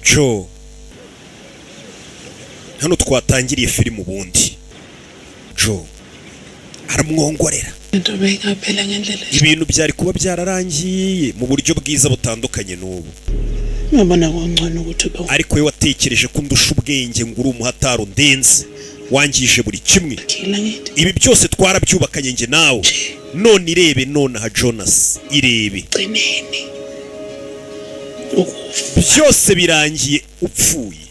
Joe, hano twatangiriye filime ubundi. Joe aramwongorera. Ibintu byari kuba byararangiye mu buryo bwiza butandukanye n'ubu. Ariko we watekereje ko ndusha ubwenge ngo uri umuhataro ndenze, wangije buri kimwe. Ibi byose twarabyubakanye nge nawe. None irebe nonaha Jonas, irebe. Byose birangiye upfuye.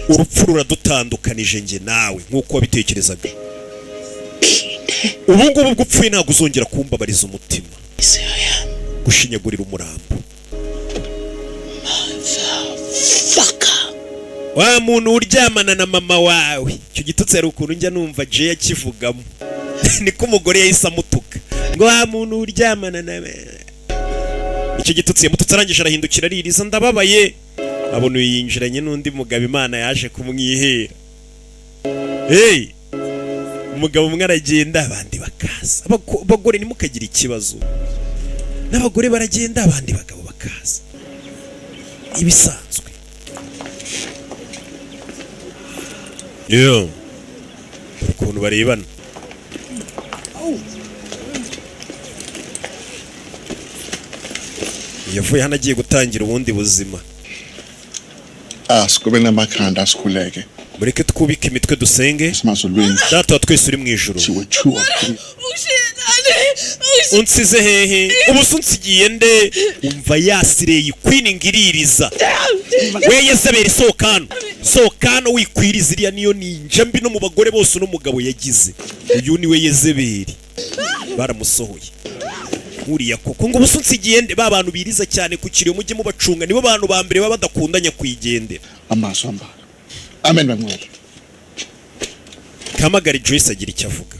Urupfu ruradutandukanije nge nawe nk'uko wabitekerezaga. Ubu ngubu gupfuye ntabwo uzongera kumbabariza umutima, gushinyagurira umurambo. Wa muntu uryamana na mama wawe, icyo gitutsi ari ukuntu njya numva Jay akivugamo. Niko umugore yahise amutuka ngo wa muntu uryamana na icyo gitutsi yamututse arangije arahindukira aririza ndababaye. Abona yinjiranye n'undi mugabo Imana yaje kumwihera. Umugabo umwe aragenda abandi bakaza. Abagore nimukagira ikibazo, n'abagore baragenda abandi bagabo bakaza, ibisanzwe. Ukuntu barebana. Yavuye hano agiye gutangira ubundi buzima. Sikube n'amakanda sikuleke. Mureke twubike imitwe dusenge. Data wa twese uri mu ijuru. Unsize hehe? Ubu unsigiye nde? Umva yasireye Queen ngiririza. We Yezebeli sokano wikwiriza iriya niyo ninja mbi no mu bagore bose n'umugabo yagize. Uyu ni we Yezebeli. Baramusohoye. Uriya koko ngo ubusunsigiye nde? Ba bantu biriza cyane ku kiriyo mujye mubacunga, nibo bantu ba mbere baba badakundanya kwigendera. Amaso amba. Amen bamwe. Kamagari Joyce agira icyo avuga.